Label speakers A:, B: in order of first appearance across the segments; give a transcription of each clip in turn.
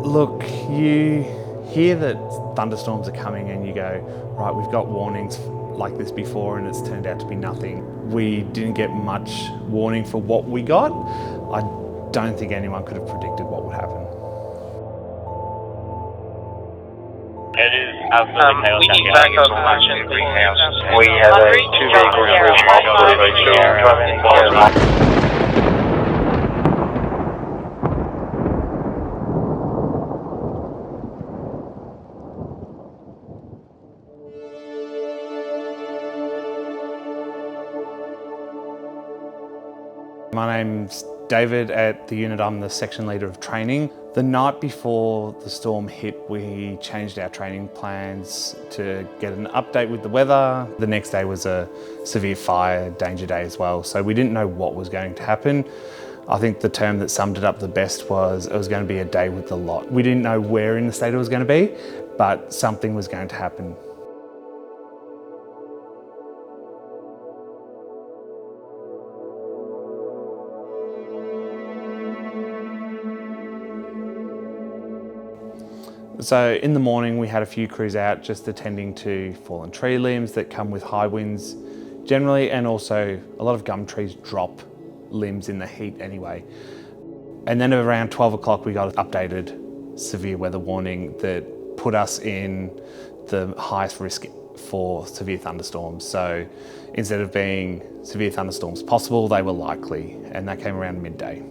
A: Look, you hear that thunderstorms are coming and you go, right, we've got warnings like this before and it's turned out to be nothing. We didn't get much warning for what we got. I don't think anyone could have predicted what would happen.
B: It is absolutely chaos.
C: We need backup action.
B: We have two vehicles with multiple
A: My name's David. At the unit, I'm the section leader of training. The night before the storm hit, we changed our training plans to get an update with the weather. The next day was a severe fire danger day as well, so we didn't know what was going to happen. I think the term that summed it up the best was it was going to be a day with the lot. We didn't know where in the state it was going to be, but something was going to happen. So in the morning we had a few crews out just attending to fallen tree limbs that come with high winds generally, and also a lot of gum trees drop limbs in the heat anyway. And then around 12 o'clock we got an updated severe weather warning that put us in the highest risk for severe thunderstorms. So instead of being severe thunderstorms possible, they were likely, and that came around midday.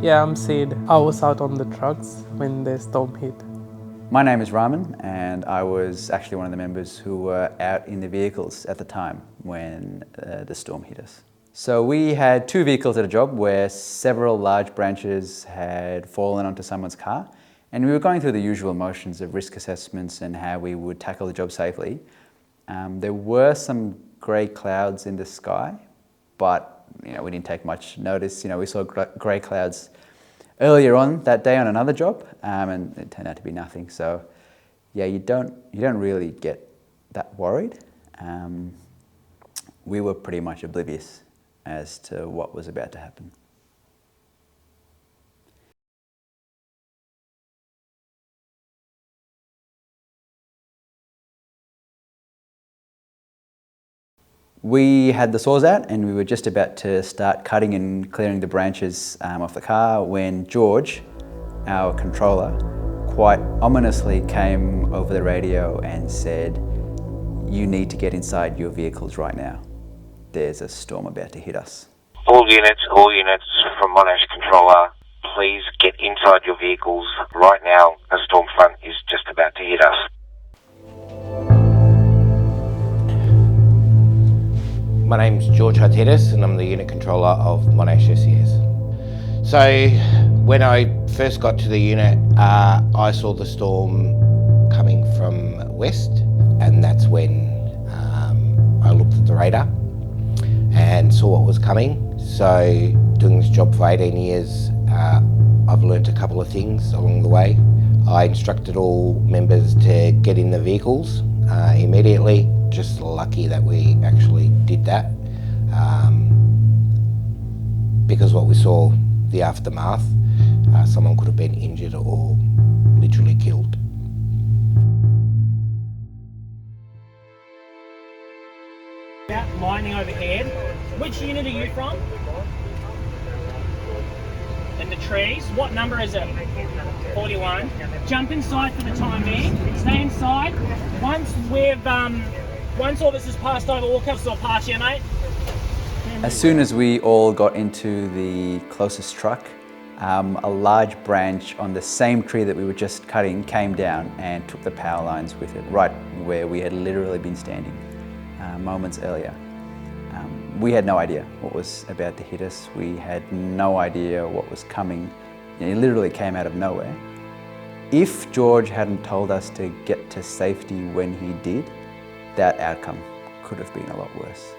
D: Yeah, I'm Sid. I was out on the trucks when the storm hit.
E: My name is Raman, and I was actually one of the members who were out in the vehicles at the time when the storm hit us. So we had two vehicles at a job where several large branches had fallen onto someone's car, and we were going through the usual motions of risk assessments and how we would tackle the job safely. There were some grey clouds in the sky, but we didn't take much notice. We saw grey clouds earlier on that day on another job, and it turned out to be nothing. So, yeah, you don't really get that worried. We were pretty much oblivious as to what was about to happen. We had the saws out and we were just about to start cutting and clearing the branches off the car when George, our controller, quite ominously came over the radio and said, "You need to get inside your vehicles right now. There's a storm about to hit us."
B: All units from Monash controller, please get inside your vehicles right now. A storm front is just about to hit us.
F: My name's George Hartidis and I'm the unit controller of Monash SES. So when I first got to the unit, I saw the storm coming from west, and that's when I looked at the radar and saw what was coming. So doing this job for 18 years, I've learnt a couple of things along the way. I instructed all members to get in the vehicles immediately. Just lucky that we actually did that, because what we saw, the aftermath, someone could have been injured or literally killed.
G: Lightning overhead. Which unit are you from? In the trees. What number is it? 41. Jump inside for the time being. Stay inside. Once all this is passed over, all cops will pass you, mate.
E: As soon as we all got into the closest truck, a large branch on the same tree that we were just cutting came down and took the power lines with it, right where we had literally been standing moments earlier. We had no idea what was about to hit us. We had no idea what was coming. It literally came out of nowhere. If George hadn't told us to get to safety when he did, that outcome could have been a lot worse.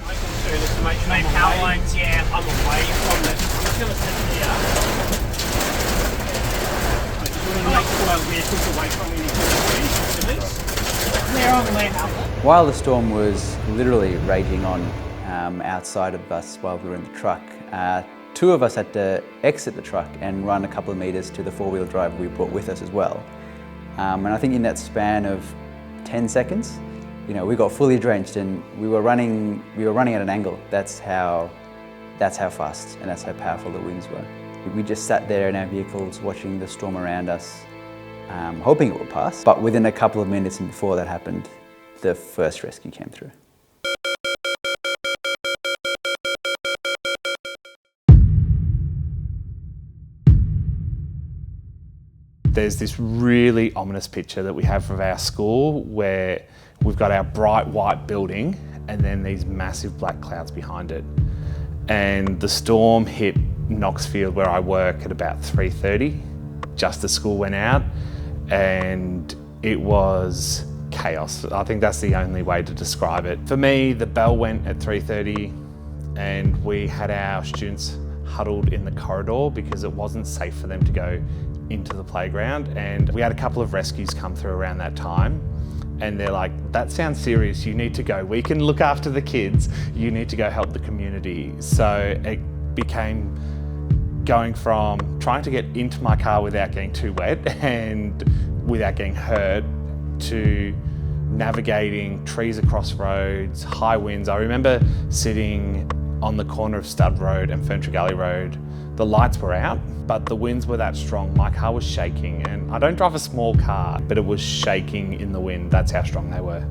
G: I can do this to make sure my power lines, yeah, I'm away from it. I'm just going to sit here. I just want to make sure our vehicle's away from me.
E: While the storm was literally raging on outside of us while we were in the truck, two of us had to exit the truck and run a couple of metres to the four-wheel drive we brought with us as well. And I think in that span of 10 seconds, we got fully drenched and we were running at an angle. That's how fast and that's how powerful the winds were. We just sat there in our vehicles watching the storm around us, hoping it would pass. But within a couple of minutes and before that happened, the first rescue came through.
A: There's this really ominous picture that we have of our school where we've got our bright white building and then these massive black clouds behind it. And the storm hit Knoxfield where I work at about 3:30, just as school went out, and it was chaos. I think that's the only way to describe it. For me, the bell went at 3:30 and we had our students huddled in the corridor because it wasn't safe for them to go into the playground, and we had a couple of rescues come through around that time and they're like, that sounds serious, you need to go. We can look after the kids, you need to go help the community. So it became going from trying to get into my car without getting too wet and without getting hurt to navigating trees across roads, high winds. I remember sitting on the corner of Stud Road and Ferntree Gully Road. The lights were out, but the winds were that strong. My car was shaking, and I don't drive a small car, but it was shaking in the wind. That's how strong they were.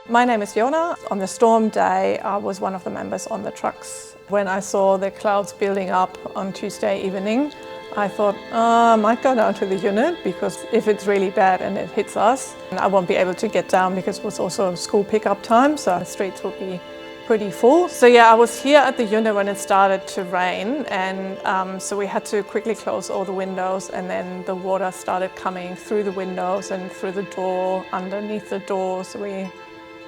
C: My name is Jona. On the storm day, I was one of the members on the trucks. When I saw the clouds building up on Tuesday evening, I thought, I might go down to the unit because if it's really bad and it hits us, I won't be able to get down because it was also school pickup time, so the streets will be pretty full. So yeah, I was here at the unit when it started to rain, and so we had to quickly close all the windows, and then the water started coming through the windows and through the door, underneath the door, so we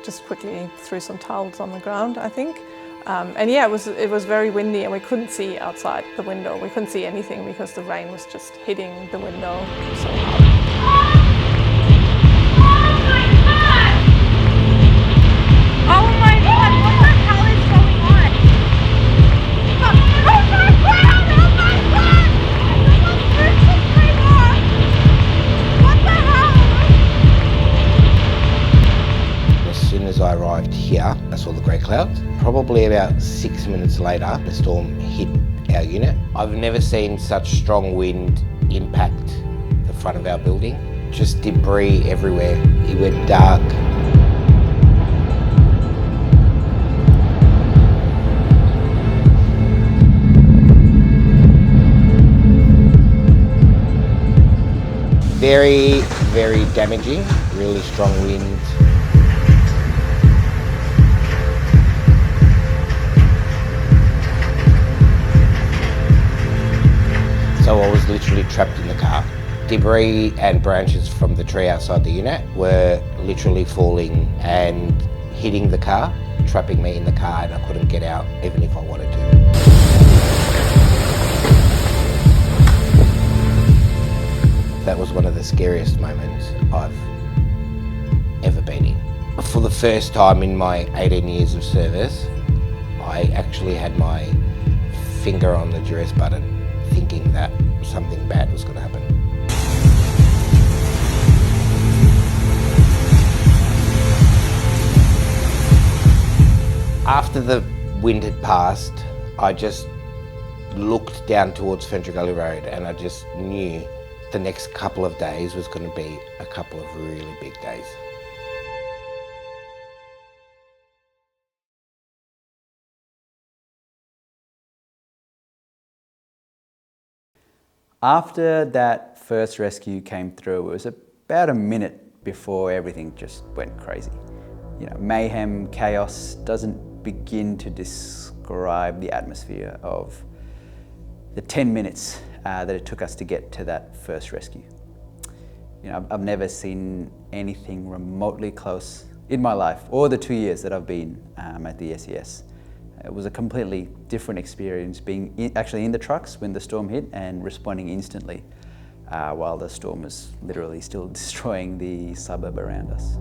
C: just quickly threw some towels on the ground, I think. And yeah, it was very windy and we couldn't see outside the window. We couldn't see anything because the rain was just hitting the window so hard.
H: Oh my god, what the hell is going on? Oh my god! Oh my god! Someone's purchase came off! What the hell?
F: As soon as I arrived here, I saw the grey clouds. Probably about 6 minutes later, the storm hit our unit. I've never seen such strong wind impact the front of our building. Just debris everywhere. It went dark. Very, very damaging, really strong winds. So I was literally trapped in the car. Debris and branches from the tree outside the unit were literally falling and hitting the car, trapping me in the car, and I couldn't get out even if I wanted to. That was one of the scariest moments I've ever been in. For the first time in my 18 years of service, I actually had my finger on the duress button, thinking that something bad was going to happen. After the wind had passed, I just looked down towards Ferntree Gully Road and I just knew the next couple of days was going to be a couple of really big days.
E: After that first rescue came through, it was about a minute before everything just went crazy. Mayhem, chaos doesn't begin to describe the atmosphere of the 10 minutes that it took us to get to that first rescue. I've never seen anything remotely close in my life, or the 2 years that I've been at the SES. It was a completely different experience being actually in the trucks when the storm hit and responding instantly while the storm was literally still destroying the suburb around us.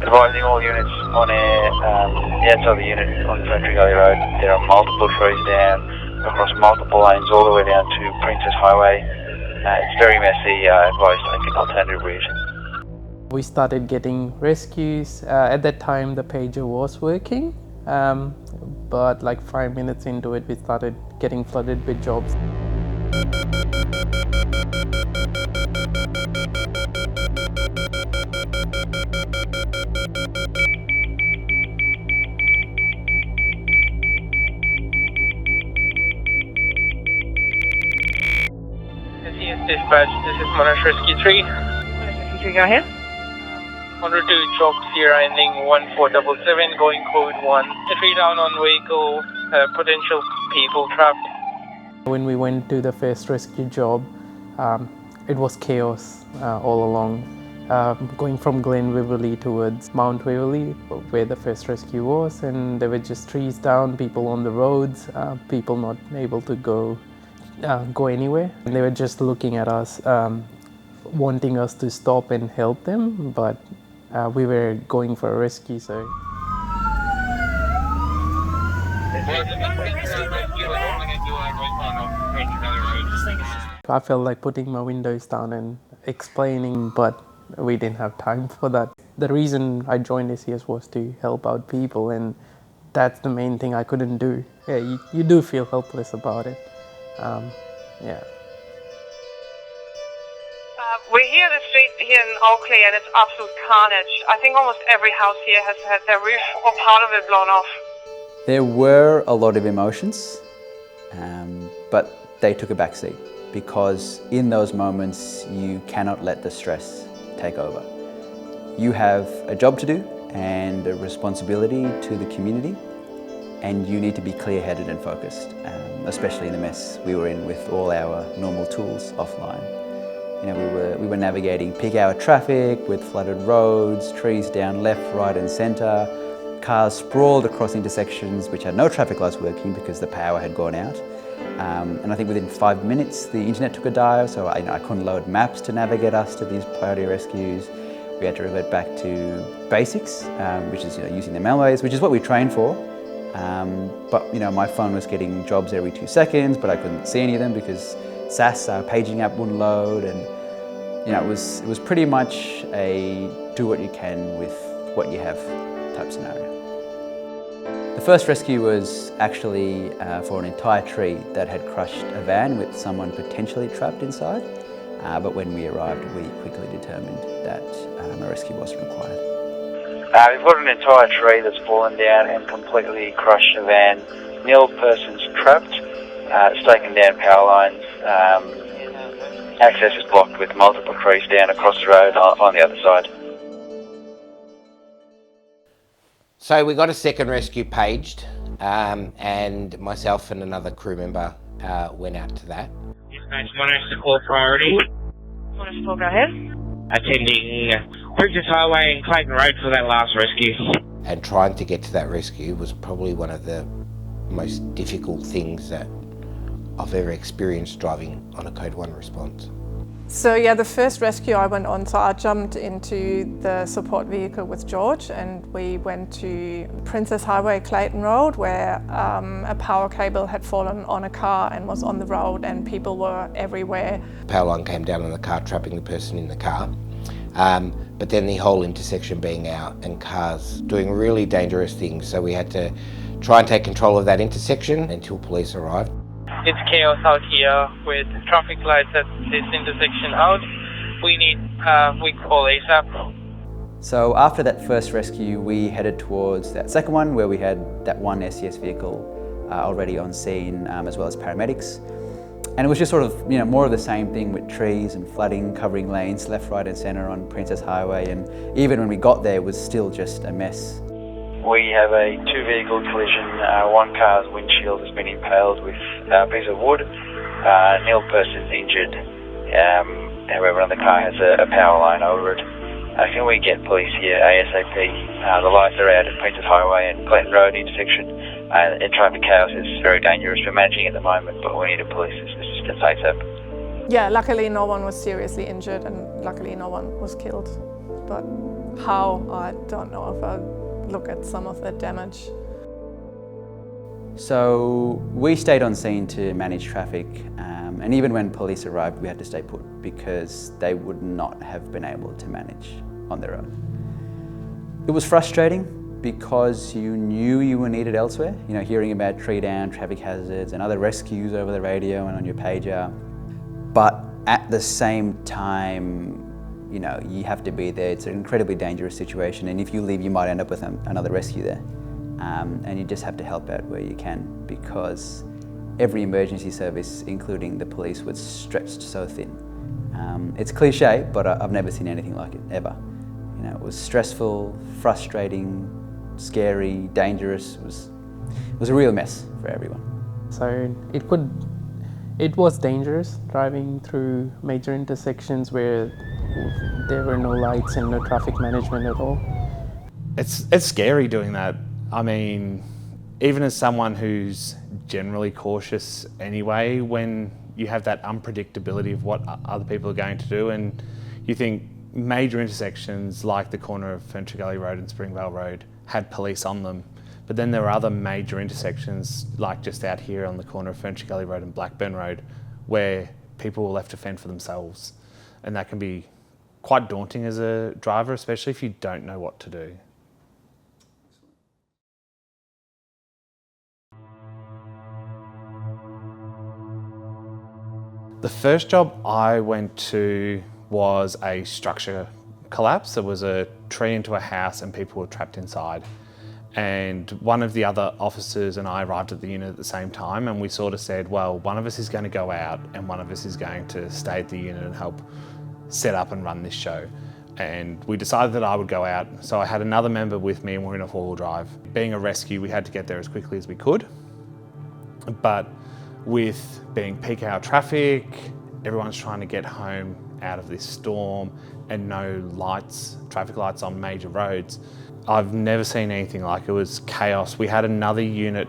I: Advising all units on air, the outside of the unit on Country Gully Road, there are multiple trees down across multiple lanes all the way down to Princess Highway. It's very messy, advised take an alternative route.
D: We started getting rescues. At that time the pager was working, but like 5 minutes into it we started getting flooded with jobs.
J: SES dispatch, this is Monash Rescue 3.
H: Rescue 3, go ahead.
J: On route to Chalk Sierra ending 1477, going code 1. A tree down on vehicle, potential people trapped.
D: When we went to the first rescue job, it was chaos all along. Going from Glen Waverley towards Mount Waverley, where the first rescue was, and there were just trees down, people on the roads, people not able to go anywhere. And they were just looking at us, wanting us to stop and help them, but we were going for a rescue, so. I felt like putting my windows down and explaining, but we didn't have time for that. The reason I joined SES was to help out people, and that's the main thing I couldn't do. Yeah, you do feel helpless about it. Yeah.
K: We're here on the street here in Oakley and it's absolute carnage. I think almost every house here has had their roof or part of it blown off.
E: There were a lot of emotions, but they took a backseat because in those moments you cannot let the stress take over. You have a job to do and a responsibility to the community, and you need to be clear-headed and focused, especially in the mess we were in with all our normal tools offline. We were navigating peak hour traffic with flooded roads, trees down left, right and centre, cars sprawled across intersections which had no traffic lights working because the power had gone out. And I think within 5 minutes the internet took a dive, so I couldn't load maps to navigate us to these priority rescues. We had to revert back to basics, which is using the mailways, which is what we trained for. But my phone was getting jobs every 2 seconds, but I couldn't see any of them because SES, our paging app, wouldn't load, and it was pretty much a do what you can with what you have type scenario. The first rescue was actually for an entire tree that had crushed a van with someone potentially trapped inside, but when we arrived we quickly determined that a rescue wasn't required.
I: We've got an entire tree that's fallen down and completely crushed a van. Nil person's trapped. It's taken down power lines. Access is blocked with multiple trees down across the road on the other side.
F: So we got a second rescue paged, and myself and another crew member went out to that.
G: Dispatch Monash to call priority.
K: Monash 4, go ahead.
G: Attending Princess Highway and Clayton Road for that last rescue.
F: And trying to get to that rescue was probably one of the most difficult things that I've ever experienced driving on a Code 1 response.
C: So yeah, the first rescue I went on, so I jumped into the support vehicle with George and we went to Princess Highway, Clayton Road, where a power cable had fallen on a car and was on the road and people were everywhere.
F: Power line came down on the car, trapping the person in the car. But then the whole intersection being out and cars doing really dangerous things, so we had to try and take control of that intersection until police arrived.
J: It's chaos out here with traffic lights at this intersection out. We need we call ASAP.
E: So after that first rescue, we headed towards that second one where we had that one SES vehicle already on scene, as well as paramedics. And it was just sort of, more of the same thing with trees and flooding, covering lanes left, right and centre on Princess Highway. And even when we got there, it was still just a mess.
I: We have a two-vehicle collision. One car's windshield has been impaled with a piece of wood. Nil person's injured. However, another car has a power line over it. Can we get police here ASAP? The lights are out at Princess Highway and Clayton Road intersection, and traffic chaos is very dangerous. We're managing at the moment, but we need a police assistance ASAP.
C: Yeah, luckily no one was seriously injured and luckily no one was killed. But how, I don't know if I'll look at some of the damage.
E: So we stayed on scene to manage traffic, and even when police arrived, we had to stay put because they would not have been able to manage on their own. It was frustrating because you knew you were needed elsewhere, you know, hearing about tree down, traffic hazards and other rescues over the radio and on your pager. But at the same time, you know, you have to be there. It's an incredibly dangerous situation, and if you leave, you might end up with another rescue there. And you just have to help out where you can because every emergency service, including the police, was stretched so thin. It's cliche, but I've never seen anything like it, ever. You know, it was stressful, frustrating, scary, dangerous. It was a real mess for everyone.
D: So it was dangerous driving through major intersections where there were no lights and no traffic management at all.
A: It's scary doing that. I mean, even as someone who's generally cautious anyway, when you have that unpredictability of what other people are going to do, and you think major intersections like the corner of Ferntree Gully Road and Springvale Road had police on them, but then there were other major intersections like just out here on the corner of Ferntree Gully Road and Blackburn Road where people were left to fend for themselves, and that can be quite daunting as a driver, especially if you don't know what to do. The first job I went to was a structure collapse. There was a tree into a house and people were trapped inside. And one of the other officers and I arrived at the unit at the same time, and we sort of said, well, one of us is going to go out and one of us is going to stay at the unit and help set up and run this show. And we decided that I would go out. So I had another member with me and we're in a four-wheel drive. Being a rescue, we had to get there as quickly as we could. But with being peak hour traffic, everyone's trying to get home out of this storm and no lights, traffic lights on major roads. I've never seen anything like it. It was chaos. We had another unit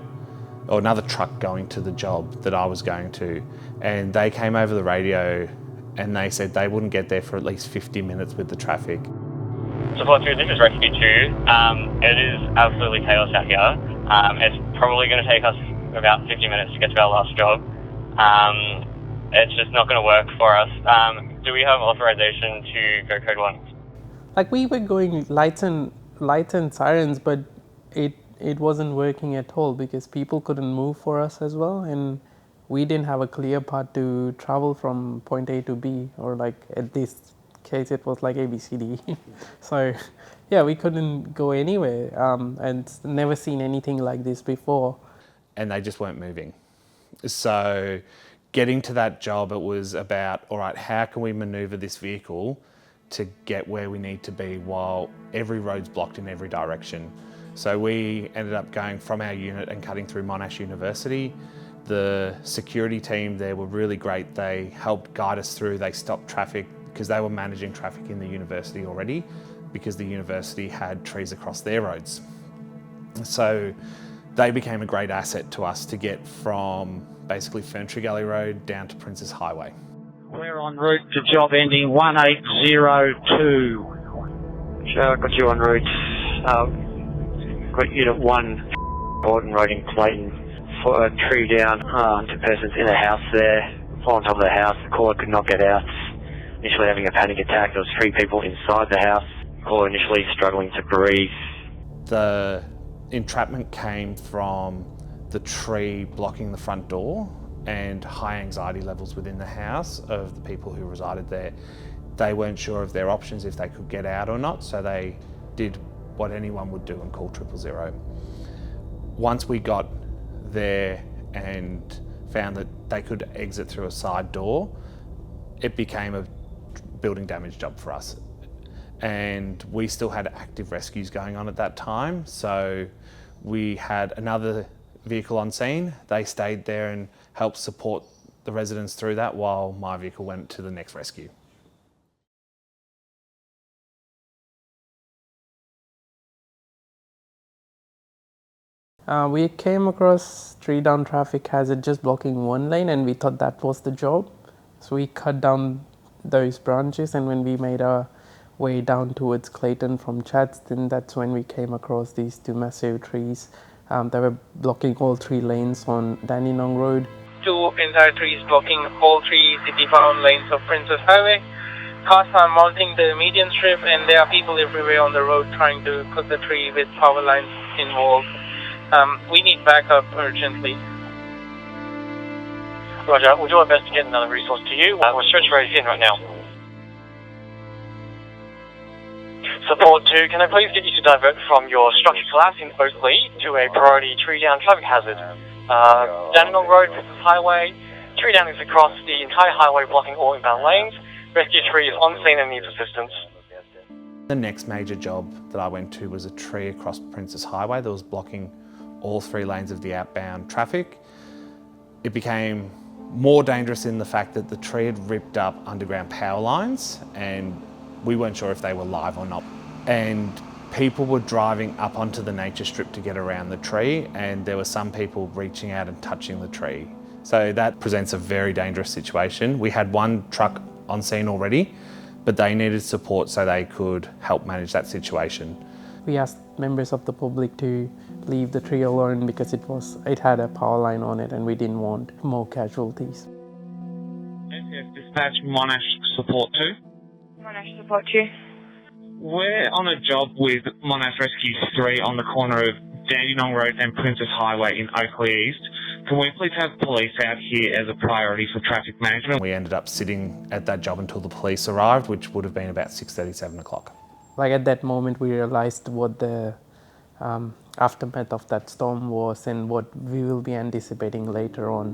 A: or another truck going to the job that I was going to, and they came over the radio and they said they wouldn't get there for at least 50 minutes with the traffic.
L: Support 2, this is Rescue 2. It is absolutely chaos out here. It's probably going to take us about 50 minutes to get to our last job. It's just not going to work for us. Do we have authorization to go code 1?
D: Like, we were going lights and sirens, but it wasn't working at all because people couldn't move for us as well, and we didn't have a clear path to travel from point A to B, or like at this case it was like ABCD. So yeah, we couldn't go anywhere, and never seen anything like this before.
A: And they just weren't moving. So getting to that job, it was about, all right, how can we maneuver this vehicle to get where we need to be while every road's blocked in every direction. So we ended up going from our unit and cutting through Monash University. The security team there were really great. They helped guide us through. They stopped traffic because they were managing traffic in the university already, because the university had trees across their roads. So they became a great asset to us to get from basically Ferntree Gully Road down to Princess Highway.
M: We're en route to job ending 1802. So I've got you en route. Got Unit 1, Gordon Road in Clayton, for a tree down. Two persons in a house there, on top of the house. The caller could not get out. Initially having a panic attack. There was 3 people inside the house. The caller initially struggling to breathe.
A: The entrapment came from the tree blocking the front door and high anxiety levels within the house of the people who resided there. They weren't sure of their options, if they could get out or not, so they did what anyone would do and call 000. Once we got there and found that they could exit through a side door, it became a building damage job for us. And we still had active rescues going on at that time, so we had another vehicle on scene. They stayed there and helped support the residents through that while my vehicle went to the next rescue.
D: We came across tree down traffic hazard just blocking one lane, and we thought that was the job. So we cut down those branches, and when we made our way down towards Clayton from Chadston, that's when we came across these two massive trees. They were blocking all 3 lanes on Dandenong Road.
J: 2 entire trees blocking all 3 city-bound lanes of Princess Highway. Cars are mounting the median strip, and there are people everywhere on the road trying to cut the tree with power lines involved. We need backup urgently.
L: Roger, we'll do our best to get another resource to you. We're search raised in right now. Support 2, can I please get you to divert from your structure collapse in Oakley to a priority tree down traffic hazard? Dandenong Road, Princess Highway. Tree down is across the entire highway blocking all inbound lanes. Rescue 3 is on scene and needs assistance.
A: The next major job that I went to was a tree across Princess Highway that was blocking all 3 lanes of the outbound traffic. It became more dangerous in the fact that the tree had ripped up underground power lines, and we weren't sure if they were live or not. And people were driving up onto the nature strip to get around the tree, and there were some people reaching out and touching the tree. So that presents a very dangerous situation. We had 1 truck on scene already, but they needed support so they could help manage that situation.
D: We asked members of the public to leave the tree alone because it had a power line on it, and we didn't want more casualties.
N: SES dispatch Monash support 2.
K: Monash support 2.
N: We're on a job with Monash Rescue 3 on the corner of Dandenong Road and Princess Highway in Oakley East. Can we please have police out here as a priority for traffic management?
A: We ended up sitting at that job until the police arrived, which would have been about 6:30, 7 o'clock.
D: Like at that moment, we realized what the aftermath of that storm was and what we will be anticipating later on.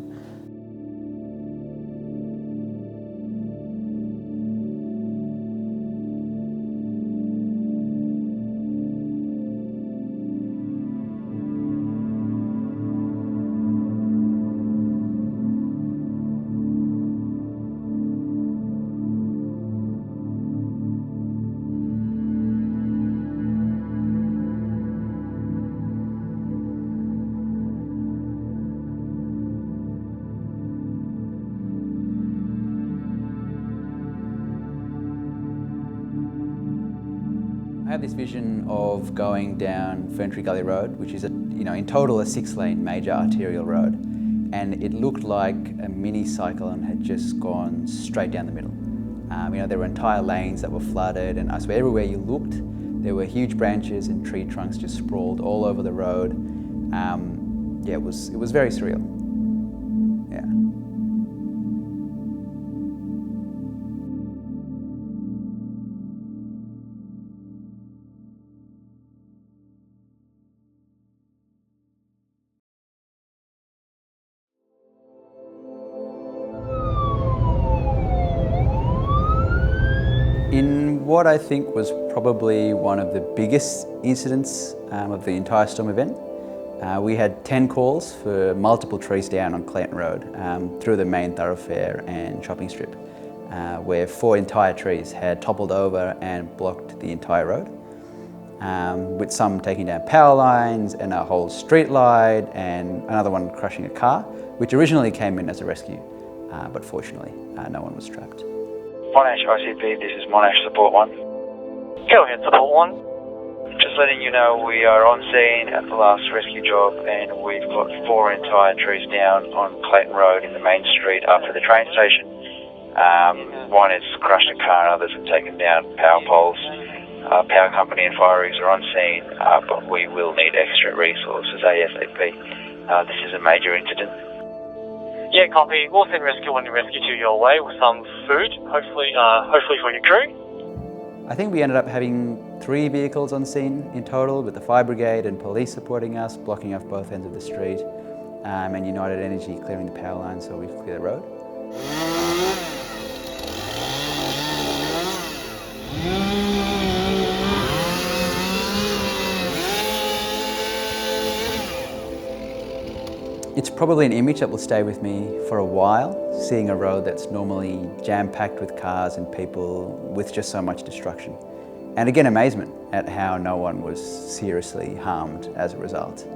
E: I have this vision of going down Ferntree Gully Road, which is in total a 6-lane major arterial road, and it looked like a mini cyclone had just gone straight down the middle. There were entire lanes that were flooded, and I swear everywhere you looked, there were huge branches and tree trunks just sprawled all over the road. It was very surreal. Yeah. In what I think was probably one of the biggest incidents of the entire storm event, we had 10 calls for multiple trees down on Clayton Road through the main thoroughfare and shopping strip, where 4 entire trees had toppled over and blocked the entire road, with some taking down power lines and a whole street light and another one crushing a car, which originally came in as a rescue, but fortunately no one was trapped.
I: Monash ICP, this is Monash Support 1.
L: Go ahead, Support 1.
I: Just letting you know we are on scene at the last rescue job, and we've got 4 entire trees down on Clayton Road in the main street after the train station. One has crushed a car, and others have taken down power poles. Power company and fire rigs are on scene, but we will need extra resources ASAP. This is a major incident.
L: Yeah, copy. We'll send rescue 1 and rescue 2 your way with some food, hopefully for your crew.
E: I think we ended up having 3 vehicles on scene in total, with the fire brigade and police supporting us, blocking off both ends of the street, and United Energy clearing the power line so we could clear the road. It's probably an image that will stay with me for a while, seeing a road that's normally jam-packed with cars and people with just so much destruction. And again, amazement at how no one was seriously harmed as a result.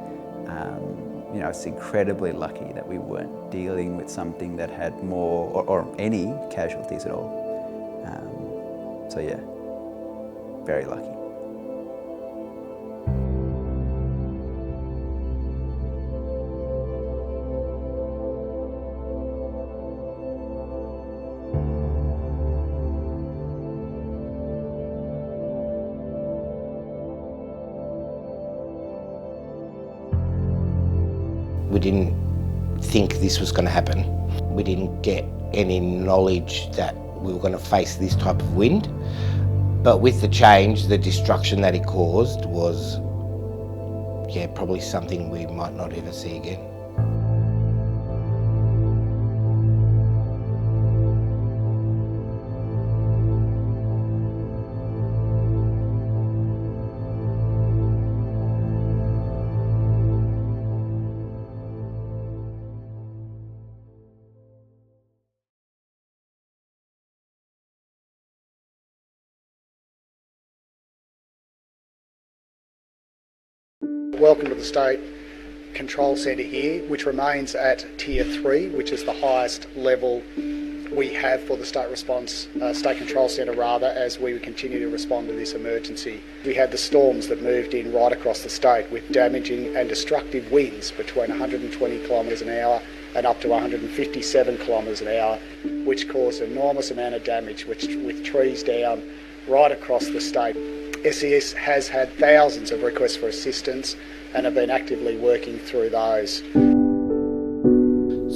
E: You know, it's incredibly lucky that we weren't dealing with something that had more or any casualties at all. So yeah, very lucky.
F: We didn't think this was going to happen. We didn't get any knowledge that we were going to face this type of wind. But with the change, the destruction that it caused was, yeah, probably something we might not ever see again.
O: Welcome to the State Control Centre here, which remains at Tier 3, which is the highest level we have for the State Control Centre rather, as we continue to respond to this emergency. We had the storms that moved in right across the state with damaging and destructive winds between 120 kilometres an hour and up to 157 kilometres an hour, which caused an enormous amount of damage with trees down right across the state. SES has had thousands of requests for assistance and have been actively working through those.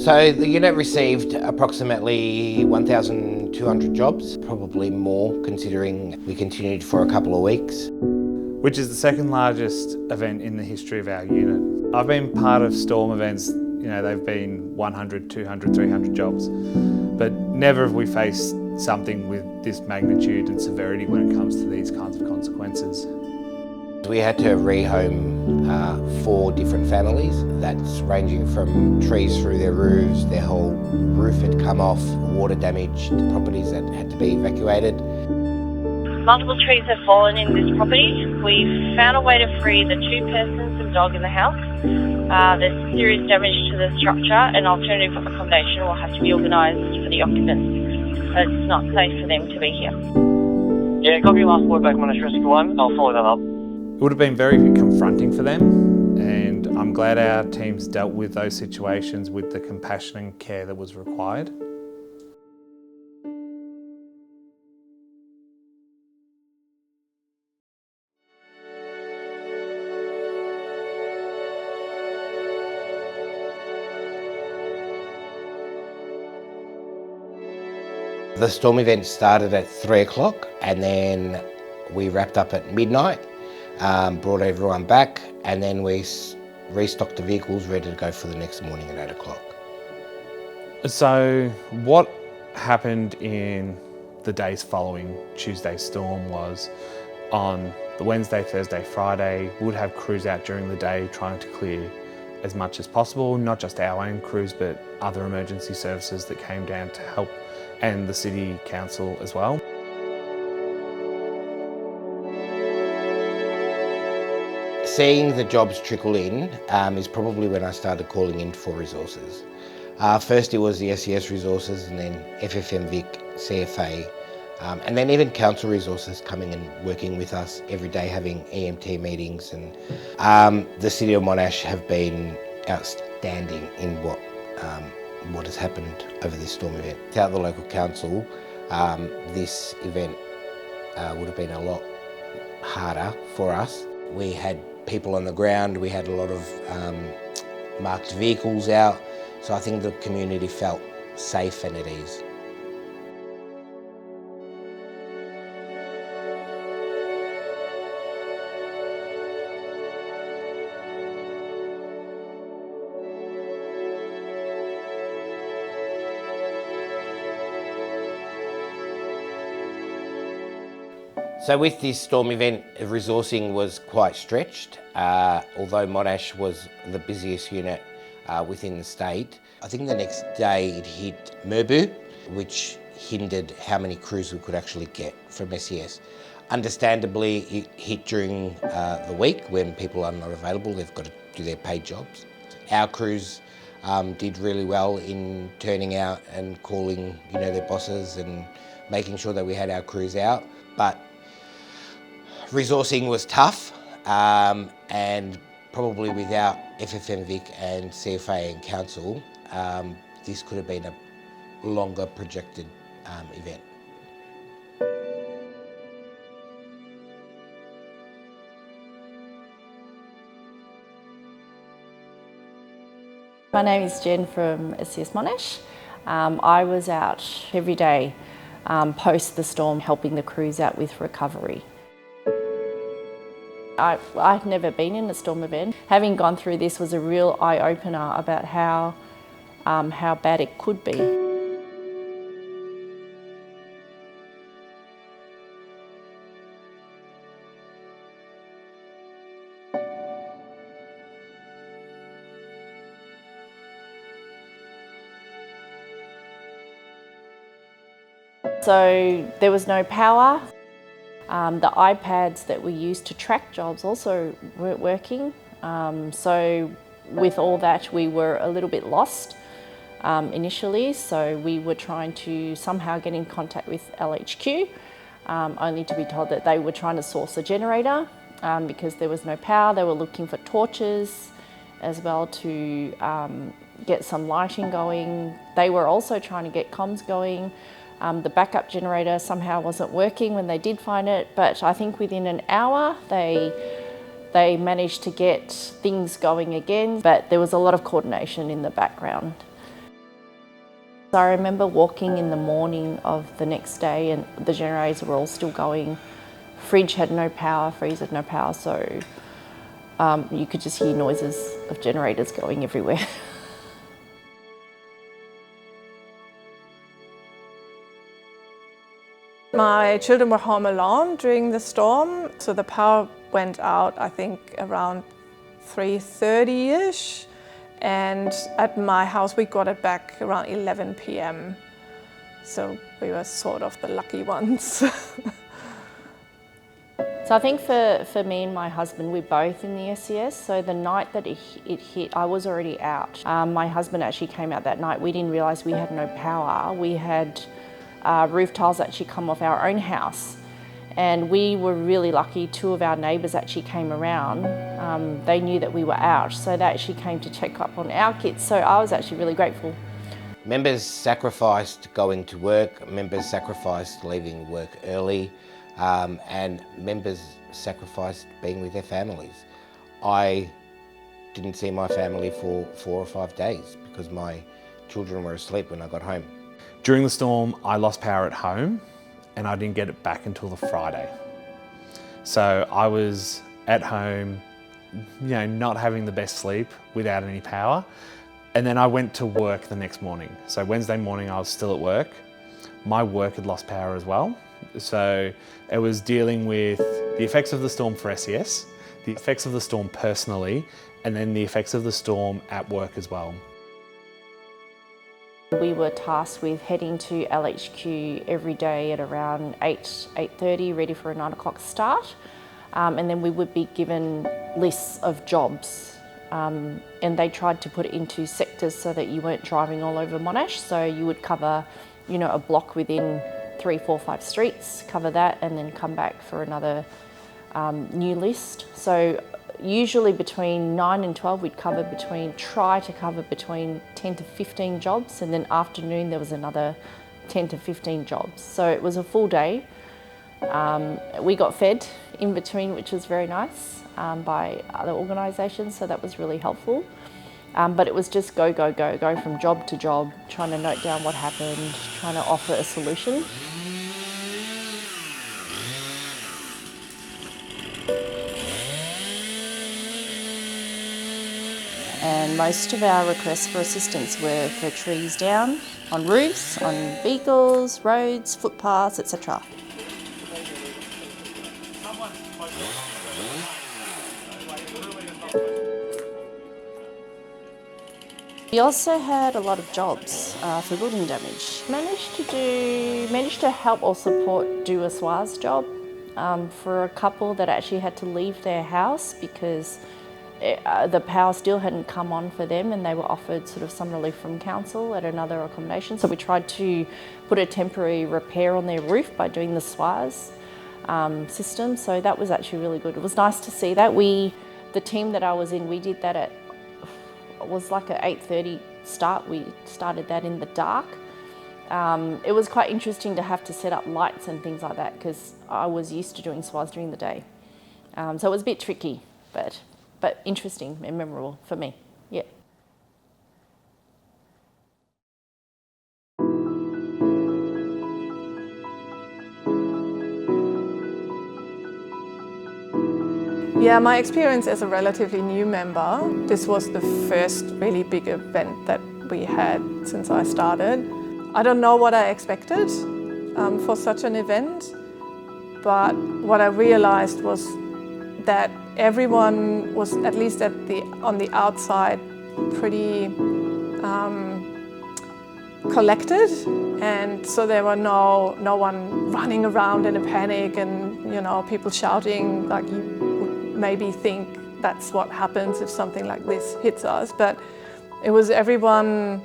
F: So the unit received approximately 1,200 jobs, probably more considering we continued for a couple of weeks.
A: Which is the second largest event in the history of our unit. I've been part of storm events, you know, they've been 100, 200, 300 jobs, but never have we faced something with this magnitude and severity when it comes to these kinds of consequences.
F: We had to rehome 4 different families. That's ranging from trees through their roofs, their whole roof had come off, water damaged properties that had to be evacuated.
H: Multiple trees have fallen in this property. We've found a way to free the 2 persons and dog in the house. There's serious damage to the structure and alternative accommodation will have to be organised for the occupants. It's not safe for them to be here.
M: Yeah, got your last word back, Monash Rescue 1. I'll follow that up.
A: It would have been very confronting for them, and I'm glad our teams dealt with those situations with the compassion and care that was required.
F: The storm event started at 3 o'clock and then we wrapped up at midnight, brought everyone back, and then we restocked the vehicles ready to go for the next morning at 8 o'clock.
A: So what happened in the days following Tuesday's storm was on the Wednesday, Thursday, Friday, we would have crews out during the day trying to clear as much as possible, not just our own crews, but other emergency services that came down to help, and the City Council as well.
F: Seeing the jobs trickle in is probably when I started calling in for resources. First it was the SES resources, and then FFM Vic, CFA, and then even council resources coming and working with us every day, having EMT meetings. And the City of Monash have been outstanding in what has happened over this storm event. Without the local council, this event would have been a lot harder for us. We had people on the ground, we had a lot of marked vehicles out, so I think the community felt safe and at ease. So with this storm event, resourcing was quite stretched. Although Monash was the busiest unit, within the state. I think the next day it hit Merbau, which hindered how many crews we could actually get from SES. Understandably, it hit during the week when people are not available. They've got to do their paid jobs. Our crews did really well in turning out and calling, their bosses and making sure that we had our crews out. But resourcing was tough, and probably without FFMVIC and CFA and Council, this could have been a longer projected event.
P: My name is Jen from SES Monash. I was out every day post the storm helping the crews out with recovery. I'd never been in a storm event. Having gone through this was a real eye-opener about how bad it could be. So there was no power. The iPads that we used to track jobs also weren't working. So with all that, we were a little bit lost initially. So we were trying to somehow get in contact with LHQ, only to be told that they were trying to source a generator because there was no power. They were looking for torches as well to get some lighting going. They were also trying to get comms going. The backup generator somehow wasn't working when they did find it, but I think within an hour they managed to get things going again, but there was a lot of coordination in the background. So I remember walking in the morning of the next day and the generators were all still going. Fridge had no power, freezer had no power, so you could just hear noises of generators going everywhere.
C: My children were home alone during the storm, so the power went out, I think, around 3:30-ish. And at my house, we got it back around 11 p.m. So we were sort of the lucky ones.
P: So I think for me and my husband, we're both in the SES. So the night that it hit, I was already out. My husband actually came out that night. We didn't realise we had no power. We had roof tiles actually come off our own house. And we were really lucky. Two of our neighbours actually came around. They knew that we were out, so they actually came to check up on our kids. So I was actually really grateful.
F: Members sacrificed going to work, members sacrificed leaving work early, and members sacrificed being with their families. I didn't see my family for 4 or 5 days because my children were asleep when I got home.
A: During the storm, I lost power at home and I didn't get it back until the Friday. So I was at home, not having the best sleep without any power. And then I went to work the next morning. So Wednesday morning, I was still at work. My work had lost power as well. So it was dealing with the effects of the storm for SES, the effects of the storm personally, and then the effects of the storm at work as well.
P: We were tasked with heading to LHQ every day at around 8:30, ready for a 9 o'clock start. And then we would be given lists of jobs. And they tried to put it into sectors so that you weren't driving all over Monash. So you would cover, a block within 3, 4, 5 streets, cover that, and then come back for another new list. So usually between 9 and 12, we'd try to cover between 10 to 15 jobs, and then afternoon there was another 10 to 15 jobs. So it was a full day. We got fed in between, which was very nice, by other organisations, so that was really helpful. But it was just go from job to job, trying to note down what happened, trying to offer a solution. And most of our requests for assistance were for trees down, on roofs, on vehicles, roads, footpaths, etc. We also had a lot of jobs for building damage. Managed to help or support do a SES job for a couple that actually had to leave their house because the power still hadn't come on for them and they were offered sort of some relief from council at another accommodation. So we tried to put a temporary repair on their roof by doing the SES system. So that was actually really good. It was nice to see that. The team that I was in, we did that it was like an 8:30 start. We started that in the dark. It was quite interesting to have to set up lights and things like that because I was used to doing SES during the day. So it was a bit tricky, but interesting and memorable for me, yeah.
C: Yeah, my experience as a relatively new member, this was the first really big event that we had since I started. I don't know what I expected for such an event, but what I realized was that everyone was, at least on the outside, pretty collected, and so there were no one running around in a panic and people shouting like you would maybe think that's what happens if something like this hits us. But it was everyone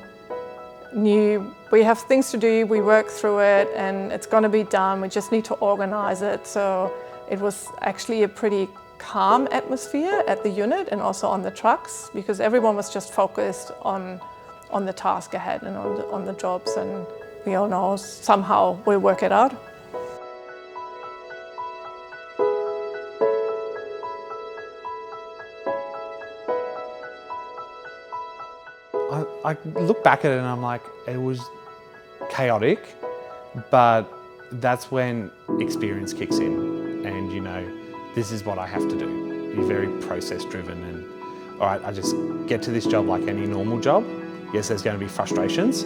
C: knew we have things to do, we work through it, and it's going to be done. We just need to organize it. So it was actually a pretty calm atmosphere at the unit and also on the trucks because everyone was just focused on the task ahead and on the jobs, and we all know somehow we'll work it out.
A: I look back at it and I'm like, it was chaotic, but that's when experience kicks in and this is what I have to do. You're very process driven and all right, I just get to this job like any normal job. Yes, there's going to be frustrations,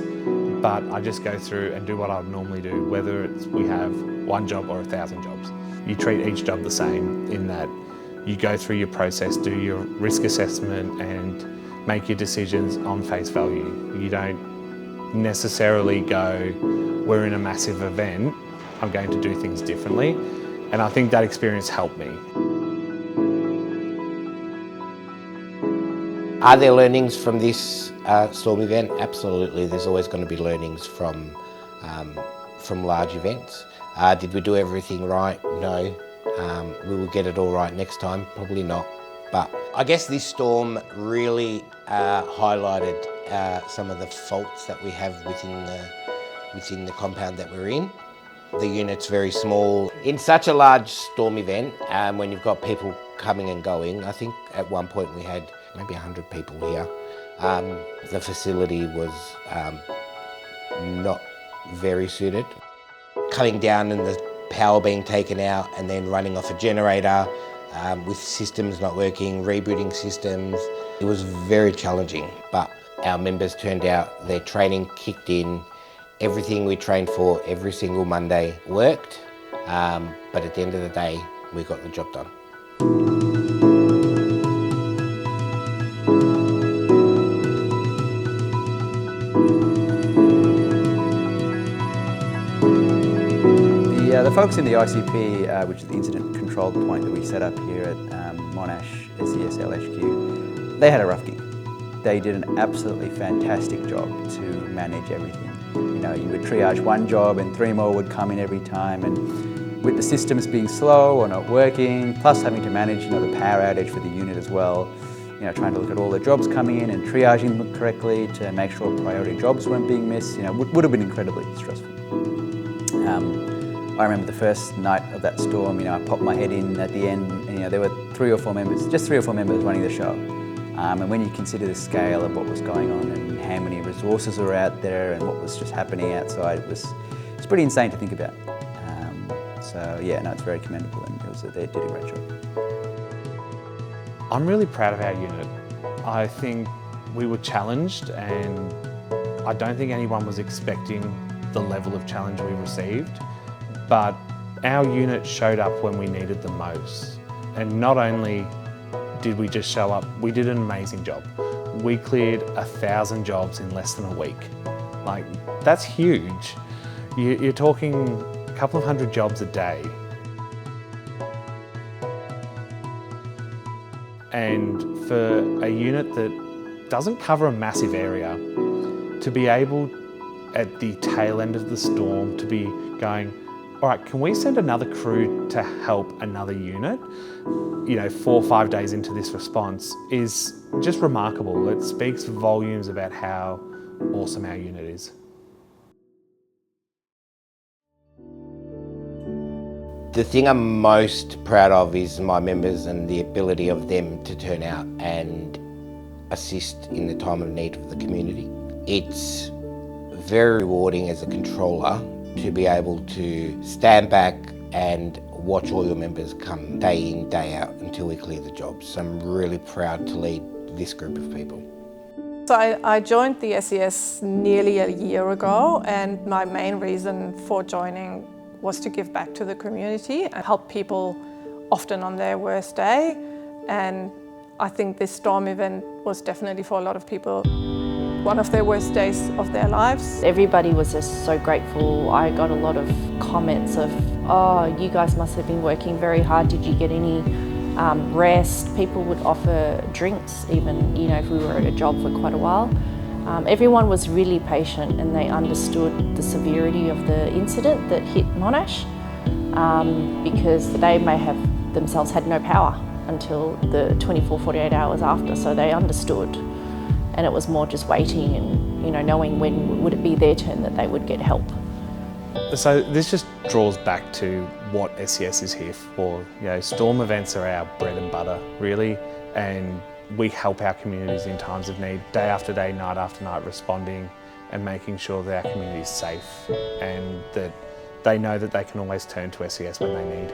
A: but I just go through and do what I would normally do, whether it's we have one job or 1,000 jobs. You treat each job the same in that you go through your process, do your risk assessment and make your decisions on face value. You don't necessarily go, we're in a massive event, I'm going to do things differently. And I think that experience helped me.
F: Are there learnings from this storm event? Absolutely, there's always going to be learnings from large events. Did we do everything right? No. We will get it all right next time? Probably not. But I guess this storm really highlighted some of the faults that we have within the compound that we're in. The unit's very small. In such a large storm event, when you've got people coming and going, I think at one point we had maybe 100 people here. The facility was not very suited. Coming down and the power being taken out and then running off a generator, with systems not working, rebooting systems. It was very challenging, but our members turned out, their training kicked in, everything we trained for every single Monday worked, but at the end of the day, we got the job done.
E: The folks in the ICP, which is the incident control point that we set up here at Monash SES LHQ, they had a rough gig. They did an absolutely fantastic job to manage everything. You would triage one job and 3 more would come in every time, and with the systems being slow or not working, plus having to manage the power outage for the unit as well, trying to look at all the jobs coming in and triaging them correctly to make sure priority jobs weren't being missed, would have been incredibly stressful. I remember the first night of that storm, I popped my head in at the end and there were 3 or 4 members, just 3 or 4 members running the show. And when you consider the scale of what was going on and how many resources were out there and what was just happening outside, it's pretty insane to think about. So yeah, no, it's very commendable and they did a great job.
A: I'm really proud of our unit. I think we were challenged and I don't think anyone was expecting the level of challenge we received. But our unit showed up when we needed them most. And not only did we just show up, we did an amazing job. we cleared 1,000 jobs in less than a week. Like, that's huge. You're talking a couple of hundred jobs a day. And for a unit that doesn't cover a massive area, to be able at the tail end of the storm to be going, all right, can we send another crew to help another unit? 4 or 5 days into this response is just remarkable. It speaks volumes about how awesome our unit is.
F: The thing I'm most proud of is my members and the ability of them to turn out and assist in the time of need of the community. It's very rewarding as a controller to be able to stand back and watch all your members come day in, day out until we clear the jobs. So I'm really proud to lead this group of people.
C: So I joined the SES nearly a year ago, and my main reason for joining was to give back to the community and help people often on their worst day. And I think this storm event was definitely for a lot of people one of their worst days of their lives.
P: Everybody was just so grateful. I got a lot of comments of, oh, you guys must have been working very hard. Did you get any rest? People would offer drinks even, if we were at a job for quite a while. Everyone was really patient and they understood the severity of the incident that hit Monash because they may have themselves had no power until the 48 hours after, so they understood. And it was more just waiting and knowing when would it be their turn that they would get help.
A: So this just draws back to what SES is here for. Storm events are our bread and butter, really, and we help our communities in times of need, day after day, night after night, responding and making sure that our community is safe and that they know that they can always turn to SES when they need.